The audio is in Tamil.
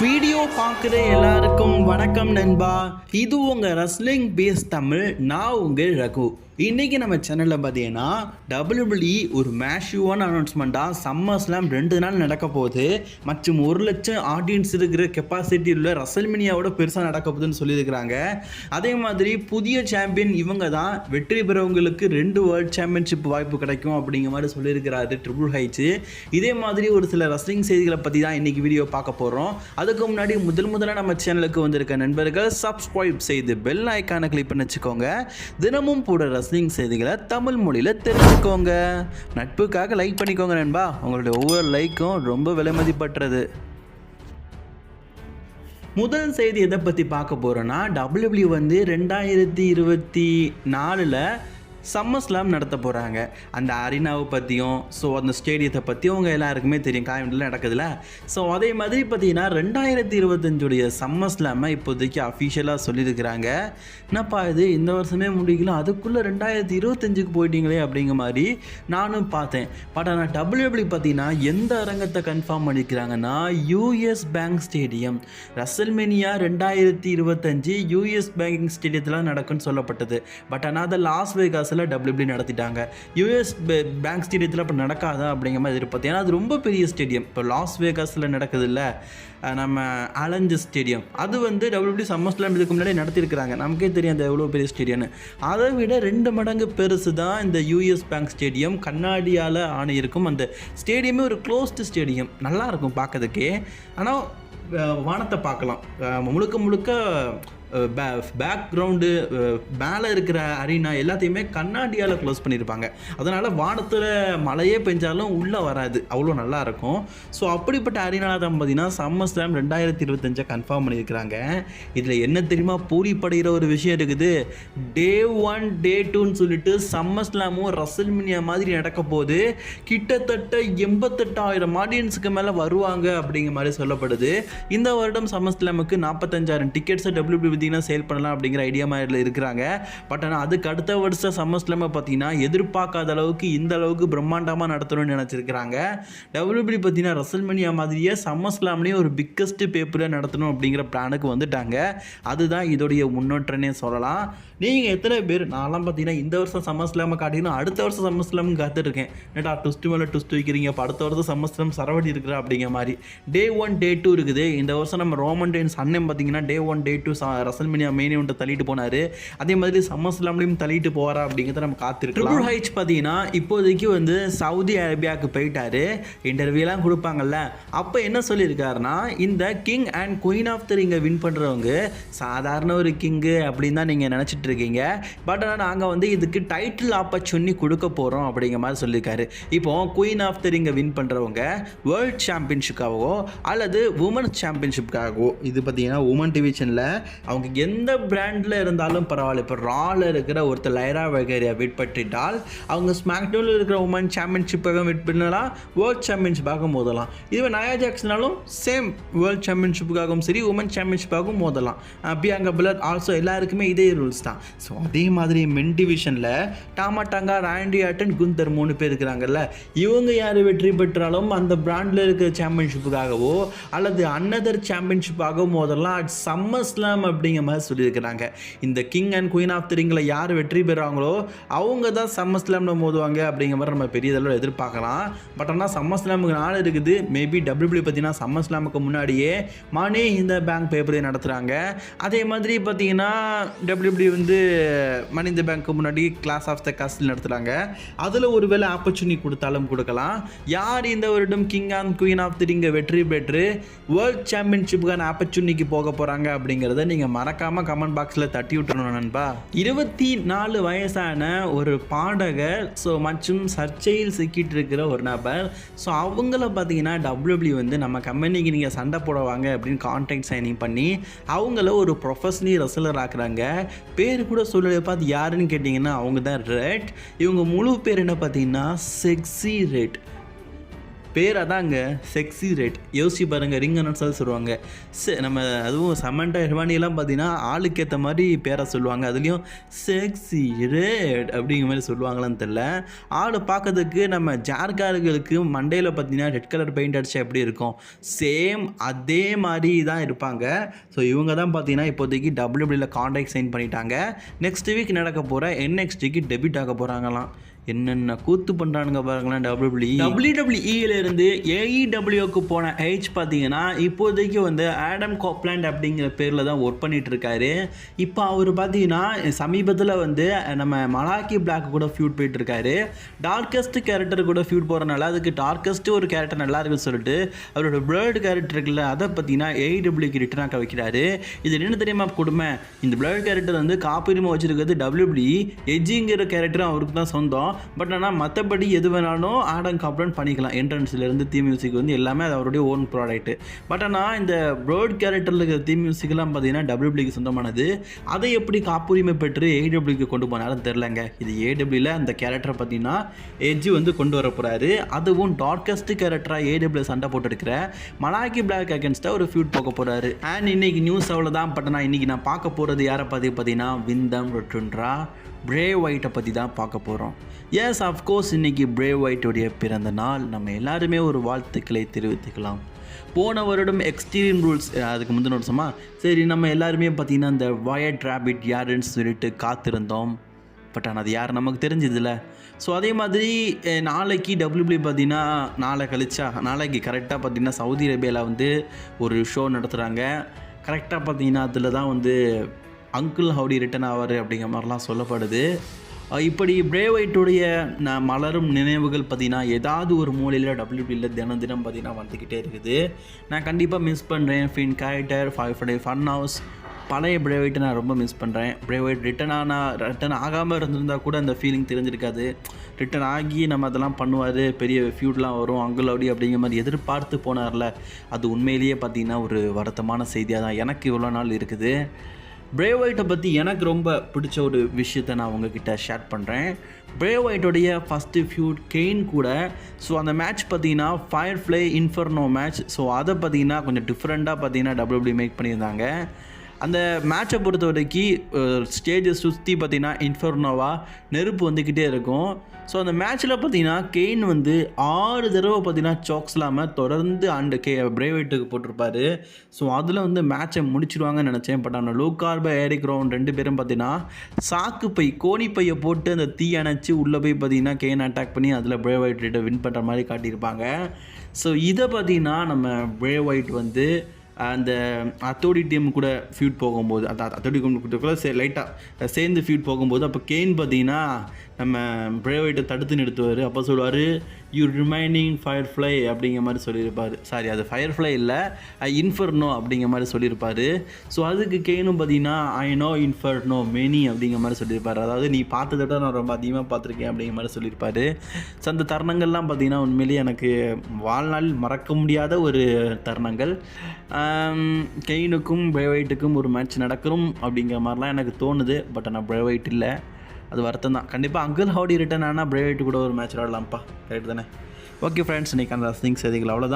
வீடியோ பார்க்குற எல்லாருக்கும் வணக்கம் நண்பா. இது உங்கள் ரெஸ்லிங் பேஸ் தமிழ். நான் உங்கள் ரகு. இன்றைக்கி நம்ம சேனலில் பார்த்தீங்கன்னா WWE ஒரு மேஷிவான அனௌன்ஸ்மெண்ட்டாக சம்மர் ஸ்லாம் 2 நாள் நடக்க போகுது மற்றும் 1 லட்சம் ஆடியன்ஸ் இருக்கிற கெப்பாசிட்டி உள்ள ரசல்மினியாவோட பெருசாக நடக்க போகுதுன்னு சொல்லியிருக்கிறாங்க. அதே மாதிரி புதிய சாம்பியன் இவங்க தான், வெற்றி பெறவங்களுக்கு 2 வேர்ல்ட் சாம்பியன்ஷிப் வாய்ப்பு கிடைக்கும் அப்படிங்கிற மாதிரி சொல்லியிருக்கிறாரு ட்ரிபிள் ஹைச். இதே மாதிரி ஒரு சில ரெஸ்லிங் செய்திகளை பற்றி தான் இன்றைக்கி வீடியோ பார்க்க போகிறோம். அதுக்கு முன்னாடி முதல்ல நம்ம சேனலுக்கு வந்திருக்க நண்பர்கள் சப்ஸ்கிரைப் செய்து பெல் ஐக்கானை கிளிக் பண்ணி வச்சுக்கோங்க. தினமும் போடுற ரெஸ்லிங் செய்திகளை தமிழ் மொழியில் தெரிஞ்சுக்கோங்க. நட்புக்காக லைக் பண்ணிக்கோங்க நண்பா. உங்களுடைய ஒவ்வொரு லைக்கும் ரொம்ப விலை மதிப்பற்றது. முதல் செய்தி எதை பற்றி பார்க்க போகிறோன்னா, WWE வந்து 2024 சம்மர் ஸ்லாம் நடத்த போகிறாங்க. அந்த அரினாவை பற்றியும் அந்த ஸ்டேடியத்தை பற்றியும் அவங்க எல்லாருக்குமே தெரியும், காயமெல்லாம் நடக்குதுல்ல. அதே மாதிரி பார்த்தீங்கன்னா 2025 சம்மர் ஸ்லாமை இப்போதைக்கு அஃபிஷியலாக சொல்லியிருக்கிறாங்க. என்னப்பா இது, இந்த வருஷமே முடிக்கல, அதுக்குள்ளே 2025க்கு போயிட்டீங்களே அப்படிங்கிற மாதிரி நானும் பார்த்தேன். பட் ஆனால் WWE பார்த்தீங்கன்னா எந்த அரங்கத்தை கன்ஃபார்ம் பண்ணிக்கிறாங்கன்னா, US Bank Stadium. WrestleMania 2025 US Bank ஸ்டேடியத்தில் நடக்கும்னு சொல்லப்பட்டது. பட் ஆனால் அதை லாஸ் வேகாஸ் WWE நடத்திட்டாங்க. யூஎஸ் பேங்க் ஸ்டேடியத்தில் இப்போ நடக்காதா அப்படிங்கிற மாதிரி எதிர்பார்த்து. ஏன்னா அது ரொம்ப பெரிய ஸ்டேடியம். இப்போ லாஸ் வேகாஸில் நடக்குது இல்லை, நம்ம அலஞ்சு ஸ்டேடியம், அது வந்து WWE சம்மர் ஸ்லாம் இதுக்கு முன்னாடி நடத்தியிருக்கிறாங்க. நமக்கே தெரியும் அந்த எவ்வளோ பெரிய ஸ்டேடியம்னு. அதை விட 2 மடங்கு பெருசு தான் இந்த யூஎஸ் பேங்க் ஸ்டேடியம். கண்ணாடியால் ஆணையிருக்கும். அந்த ஸ்டேடியமே ஒரு க்ளோஸ்டு ஸ்டேடியம், நல்லாயிருக்கும் பார்க்கறதுக்கே. ஆனால் வானத்தை பார்க்கலாம். முழுக்க பேக்ரவுண்டு மேலே இருக்கிற அரீனா எல்லாத்தையுமே கண்ணாடியால் க்ளோஸ் பண்ணியிருப்பாங்க. அதனால் வானத்தில் மழையே பெஞ்சாலும் உள்ளே வராது, அவ்வளோ நல்லாயிருக்கும். அப்படிப்பட்ட அரீனாவில் தான் பார்த்தீங்கன்னா சம்மர் ஸ்லாம் 2025 கன்ஃபார்ம் பண்ணியிருக்கிறாங்க. இதில் என்ன தெரியுமா பூரிப்படைகிற ஒரு விஷயம் இருக்குது. Day 1 Day 2ன்னு சொல்லிட்டு சம்மர் ஸ்லாமும் ரசல்மேனியா மாதிரி நடக்க போது கிட்டத்தட்ட 88,000 ஆடியன்ஸுக்கு மேலே வருவாங்க அப்படிங்கிற மாதிரி சொல்லப்படுது. இந்த வருடம் சம்மர் ஸ்லாமுக்கு 45,000 டிக்கெட்ஸை WWE சேல் பண்ணலாம் அப்படிங்கிற ஐடியா மாதிரி இருக்கிறாங்க. பட் ஆனால் அதுக்கு அடுத்த வருஷம் சம்மர் ஸ்லாமை பார்த்தீங்கன்னா எதிர்பார்க்காத அளவுக்கு இந்த அளவுக்கு பிரம்மாண்டமாக நடத்தணும்னு நினச்சிருக்கிறாங்க. WWE பார்த்தீங்கன்னா ரசல்மேனியா மாதிரியே சம்மர் ஸ்லாம்லேயும் ஒரு பிக்கஸ்ட் பேப்பரில் நடத்தணும் அப்படிங்கிற பிளானுக்கு வந்துட்டாங்க. அதுதான் இதோடைய முன்னோட்டனே சொல்லலாம். நீங்கள் எத்தனை பேர், நான்லாம் பார்த்தீங்கன்னா இந்த வருஷம் சம்மர் ஸ்லாமை காட்டிங்கன்னா அடுத்த வருஷம் சம்மர் ஸ்லாமும் காத்துட்ருக்கேன். ஏட்டா ட்விஸ்ட் மேலே ட்விஸ்ட் வைக்கிறீங்க, இப்போ அடுத்த வருஷம் சம்மர் ஸ்லாம் சரவடி இருக்கிற அப்படிங்கிற மாதிரி. Day 1 Day 2 இருக்குது. இந்த வருஷம் நம்ம ரோமன் ரெயின்ஸ் அண்ணன் பார்த்தீங்கன்னா Day 1 Day 2 ரசல்மேனியா மெயின் இவெண்ட்டை தள்ளிட்டு போனார். அதே மாதிரி சம்மர் ஸ்லாம்லையும் தள்ளிட்டு போகிறா அப்படிங்கிறத நம்ம காத்திருக்கலாம். ட்ரிபிள் ஹைச் பார்த்தீங்கன்னா இப்போதைக்கு வந்து சவுதி அரேபியாவுக்கு போயிட்டாரு. இன்டர்வியூலாம் கொடுப்பாங்கல்ல, அப்போ என்ன சொல்லியிருக்காருன்னா, இந்த King and Queen of the ரிங்கை வின் பண்ணுறவங்க சாதாரண ஒரு கிங்கு அப்படின்னு தான் நீங்கள் நினச்சிட்டு இருக்கீங்க. பட் ஆனால் நாங்கள் வந்து இதுக்கு டைட்டில் ஆப்பர்ச்சுனிட்டி கொடுக்க போகிறோம் அப்படிங்கிற மாதிரி சொல்லியிருக்காரு. இப்போ குயின் ஆஃப் த ரிங்கை வின் பண்ணுறவங்க வேர்ல்ட் சாம்பியன்ஷிப்காகவோ அல்லது உமன்ஸ் சாம்பியன்ஷிப்காகவோ, இது பார்த்தீங்கன்னா உமன் டிவிஷனில் அவங்க எந்த பிராண்டில் இருந்தாலும் பரவாயில்ல. இப்போ ராவில் இருக்கிற ஒருத்தர் லைரா வெகேரியா விட் பற்றிட்டால் அவங்க ஸ்மாக்டவுனில் இருக்கிற உமன் சாம்பியன்ஷிப்பாக விட் பண்ணலாம், வேர்ல்ட் சாம்பியன்ஷிப்பாக மோதலாம். இதுவே நயா ஜாக்சனாலும் சேம் வேர்ல்ட் சாம்பியன்ஷிப்புக்காகவும் சரி உமன் சாம்பியன்ஷிப்பாகவும் மோதலாம். பியாங்கா பெலர் ஆல்சோ எல்லாருக்குமே இதே ரூல்ஸ் தான். அதே மாதிரி மென் டிவிஷனில் டாமாட்டாங்கா, ராண்டி ஆர்டன், குந்தர் 3 பேர் இருக்கிறாங்கல்ல. இவங்க யார் வெற்றி பெற்றாலும் அந்த பிராண்டில் இருக்கிற சாம்பியன்ஷிப்புக்காகவோ அல்லது அன்னதர் சாம்பியன்ஷிப்பாக மோதலாம். சம்மர் ஸ்லாம் அப்படிங்கிற மாதிரி சொல்லியிருக்கிறாங்க. இந்த King and Queen of the ரிங்கில் யார் வெற்றி பெறாங்களோ அவங்க தான் சம்மர் ஸ்லாமில் மோதுவாங்க அப்படிங்கிற மாதிரி நம்ம பெரிய அளவில் எதிர்பார்க்கலாம். பட் ஆனால் சம்மர் ஸ்லாமுக்கு நாள் இருக்குது. மேபி WWE பார்த்தீங்கன்னா சம்மர் ஸ்லாமுக்கு முன்னாடியே மணி இந்த பேங்க் பேப்பரை நடத்துகிறாங்க. அதே மாதிரி பார்த்தீங்கன்னா WWE வந்து மணி இந்த பேங்க்கு முன்னாடி கிளாஸ் ஆஃப் த காஸ்டில் நடத்துகிறாங்க. அதில் ஒரு வேளை ஆப்பர்ச்சுனிட்டி கொடுத்தாலும் கொடுக்கலாம். யார் இந்த வருடம் King and Queen of the ரிங்கை வெற்றி பெற்று வேர்ல்ட் சாம்பியன்ஷிப்புக்கான ஆப்பர்ச்சுனிட்டிக்கு போக போகிறாங்க அப்படிங்கிறத நீங்கள் மறக்காமல் கமெண்ட் பாக்ஸில் தட்டி விட்டுறணும் நண்பா. 24 வயசான ஒரு பாடகர் மற்றும் சர்ச்சையில் சிக்கிட்டு இருக்கிற ஒரு நபர். அவங்கள பார்த்தீங்கன்னா WWE வந்து நம்ம கம்பெனிக்கு நீங்கள் சண்டை போடுவாங்க அப்படின்னு கான்ட்ராக்ட் சைனிங் பண்ணி அவங்கள ஒரு ப்ரொஃபஷனல் ரெஸ்லர் ஆக்குறாங்க. பேர் கூட சொல்லலை. பார்த்து யாருன்னு கேட்டிங்கன்னா அவங்க தான் ரெட். இவங்க முழு பேர் என்ன பார்த்தீங்கன்னா செக்ஸி ரெட். பேர் அதாங்க செக்ஸி ரெட். யோசிச்சு பாருங்கள், ரிங் அனௌன்ஸாக சொல்லுவாங்க. நம்ம அதுவும் சமண்டா ஹிர்வானியெல்லாம் பார்த்தீங்கன்னா ஆளுக்கு ஏற்ற மாதிரி பேரை சொல்லுவாங்க. அதுலேயும் செக்ஸி ரெட் அப்படிங்கிற மாதிரி சொல்லுவாங்களான்னு தெரில. ஆள் பார்க்கறதுக்கு நம்ம ஜார்கார்களுக்கு மண்டையில் பார்த்தீங்கன்னா ரெட் கலர் பெயிண்ட் அடிச்சா எப்படி இருக்கும், சேம் அதே மாதிரி தான் இருப்பாங்க. ஸோ இவங்க தான் பார்த்தீங்கன்னா இப்போதைக்கு WWE கான்ட்ராக்ட் சைன் பண்ணிட்டாங்க. நெக்ஸ்ட் வீக் நடக்க போகிற NXTக்கு டெபியூட் ஆக போகிறாங்களாம். என்னென்ன கூத்து பண்ணுறானுங்க பாருங்களேன். WWEலேருந்து AEWக்கு போன ஏஜ் பார்த்தீங்கன்னா இப்போதைக்கு வந்து ஆடம் கோப்லாண்ட் அப்படிங்கிற பேரில் தான் ஒர்க் பண்ணிகிட்டு இருக்காரு. இப்போ அவர் பார்த்தீங்கன்னா சமீபத்தில் வந்து நம்ம மலாக்கி பிளாக் கூட ஃபியூட் போயிட்டுருக்காரு. டார்க்கஸ்ட் கேரக்டர் கூட ஃபியூட் போகிறனால அதுக்கு டார்க்கஸ்ட்டு ஒரு கேரக்டர் நல்லா இருக்குன்னு சொல்லிட்டு அவரோட பிளட் கேரக்டர் இருக்குல்ல, அதை பார்த்தீங்கன்னா AEWக்கு ரிட்டர்ன் ஆக்க வைக்கிறாரு. இது என்ன தெரியுமா கொடுமை, இந்த பிளட் கேரக்டர் வந்து காப்புரிமை வச்சிருக்கிறது WWE. எஜ்ஜிங்கிற கேரக்டரும் அவருக்கு தான் சொந்தம். பட் ஆனால் மற்றபடி எது வேணாலும் ஆடம் காப்லாண்ட் பண்ணிக்கலாம். என்ட்ரன்ஸ்லேருந்து தீம் மியூசிக் வந்து எல்லாமே அது அவருடைய ஓன் ப்ராடக்ட்டு. பட் ஆனால் இந்த ப்ரோட் கேரக்டரில் இருக்கிற தீம் மியூசிக்லாம் பார்த்தீங்கன்னா WWEக்கு சொந்தமானது. அதை எப்படி காப்புரிமை பெற்று AEWக்கு கொண்டு போனாலும் தெரிலங்க. இது AEWல அந்த கேரக்டரை பார்த்தீங்கன்னா எஜ்ஜி வந்து கொண்டு வர போகிறாரு. அதுவும் டார்க்கஸ்ட் கேரக்டராக AEW சண்டை போட்டுருக்கிற மலாக்கி பிளாக் அகேன்ஸ்டாக ஒரு ஃபியூட் போக போகிறாரு. அண்ட் இன்னைக்கு நியூஸ் அவ்வளோதான். பட் நான் இன்றைக்கி நான் பார்க்க போகிறது யாரை பார்த்தீங்கன்னா விந்தம் ரொட்டுன்றா பிரே ஒயிட்டை பற்றி தான் பார்க்க போகிறோம். எஸ், அஃப்கோர்ஸ் இன்றைக்கி பிரே ஒயிட்டுடைய பிறந்த நாள். நம்ம எல்லாருமே ஒரு வாழ்த்துக்களை தெரிவித்துக்கலாம். போன வருடம் எக்ஸ்ட்ரீம் ரூல்ஸ் அதுக்கு முந்தின வருஷமா சரி நம்ம எல்லாருமே பார்த்திங்கன்னா இந்த வயர்ட் ரேபிட் யாருன்னு சொல்லிட்டு காத்திருந்தோம். பட் ஆனால் அது யார் நமக்கு தெரிஞ்சதில்ல. ஸோ அதே மாதிரி நாளைக்கு WWE பார்த்திங்கன்னா நாளைக்கு கரெக்டாக பார்த்திங்கன்னா சவுதி அரேபியாவில் வந்து ஒரு ஷோ நடத்துகிறாங்க. கரெக்டாக பார்த்திங்கன்னா அதில் தான் வந்து அங்கிள் ஹவுடி ரிட்டன் ஆவார் அப்படிங்கிற மாதிரிலாம் சொல்லப்படுது. இப்படி பிரே ஒயிட்டுடைய மலரும் நினைவுகள் பார்த்திங்கன்னா ஏதாவது ஒரு மூலையில் WWE தினம் பார்த்திங்கன்னா வந்துக்கிட்டே இருக்குது. நான் கண்டிப்பாக மிஸ் பண்ணுறேன். ஃபின் கேரக்டர், ஃபன் ஹவுஸ், பழைய பிரே ஒயிட்டை நான் ரொம்ப மிஸ் பண்ணுறேன். பிரே ஒயிட் ரிட்டன் ஆகாமல் இருந்திருந்தால் கூட அந்த ஃபீலிங் தெரிஞ்சிருக்காது. ரிட்டன் ஆகி நம்ம அதெல்லாம் பண்ணுவார், பெரிய ஃபியூட்லாம் வரும் அங்கிள் ஹவுடி அப்படிங்கிற மாதிரி எதிர்பார்த்து போனார்ல, அது உண்மையிலேயே பார்த்திங்கன்னா ஒரு வருத்தமான செய்தியாக தான் எனக்கு இவ்வளோ நாள் இருக்குது. பிரே ஒயிட்டை பற்றி எனக்கு ரொம்ப பிடிச்ச ஒரு விஷயத்தை நான் உங்ககிட்ட ஷேர் பண்ணுறேன். பிரே ஒயிட்டோடைய ஃபஸ்ட்டு ஃபியூட் கெயின் கூட. ஸோ அந்த மேட்ச் பார்த்தீங்கன்னா ஃபயர்ஃப்ளை இன்ஃபர்னோ மேட்ச். ஸோ அதை பார்த்தீங்கன்னா கொஞ்சம் டிஃப்ரெண்ட்டாக பார்த்தீங்கன்னா WWE மேக் பண்ணியிருந்தாங்க. அந்த மேட்சை பொறுத்த வரைக்கும் ஸ்டேஜை சுற்றி பார்த்திங்கன்னா இன்ஃபர்னோவாக நெருப்பு வந்துக்கிட்டே இருக்கும். ஸோ அந்த மேட்ச்சில் பார்த்திங்கன்னா கெயின் வந்து 6 தடவை பார்த்திங்கன்னா சாக்ஸ் இல்லாமல் தொடர்ந்து பிரே ஒயிட்டுக்கு போட்டிருப்பாரு. ஸோ அதில் வந்து மேட்சை முடிச்சிடுவாங்கன்னு நினச்சேன். பட் ஆனால் லூகார்பா, எரிக் ரோவன் 2 பேரும் பார்த்திங்கன்னா கோணிப்பையை போட்டு அந்த தீ அணைச்சி உள்ளே போய் பார்த்திங்கன்னா கெயின் அட்டாக் பண்ணி அதில் பிரே ஒயிட் வின் பண்ணுற மாதிரி காட்டியிருப்பாங்க. ஸோ இதை பார்த்திங்கன்னா நம்ம பிரே ஒயிட் வந்து அந்த அத்தோடி டீம் கூட ஃபியூட் போகும்போது அத்தோடி கூட லைட்டாக சேர்ந்து ஃபியூட் போகும்போது அப்போ கெயின் பார்த்தீங்கன்னா நம்ம பிரே ஒயிட்டை தடுத்து நிறுத்துவார். அப்போ சொல்லுவார், யூ ரிமைனிங் ஃபயர்ஃப்ளை அப்படிங்கிற மாதிரி சொல்லியிருப்பார். சாரி, அது ஃபயர்ஃப்ளை இல்லை, இன்ஃபர்னோ அப்படிங்கிற மாதிரி சொல்லியிருப்பார். ஸோ அதுக்கு கெயினும் பார்த்தீங்கன்னா ஐ நோ இன்ஃபர்னோ மெனி அப்படிங்கிற மாதிரி சொல்லியிருப்பார். அதாவது நீ பார்த்ததை விட நான் ரொம்ப அதிகமாக பார்த்துருக்கேன் அப்படிங்கிற மாதிரி சொல்லியிருப்பார். ஸோ அந்த தருணங்கள்லாம் பார்த்திங்கன்னா உண்மையிலேயே எனக்கு வாழ்நாளில் மறக்க முடியாத ஒரு தருணங்கள். கெயினுக்கும் பிரே ஒயிட்டுக்கும் ஒரு மேட்ச் நடக்கணும் அப்படிங்கிற மாதிரிலாம் எனக்கு தோணுது. பட் ஆனால் பிரே ஒயிட் இல்லை, அது வருத்தம் தான். கண்டிப்பாக அங்கிள் ஹவுடி ரிட்டன் ஆனால் பிரே ஒயிட் கூட ஒரு மேட்ச் விளாடலாம்ப்பா. கரெக்ட் தானே? ஓகே ஃப்ரெண்ட்ஸ், இன்றைக்கி அந்த செய்திகள் அவ்வளோதான்.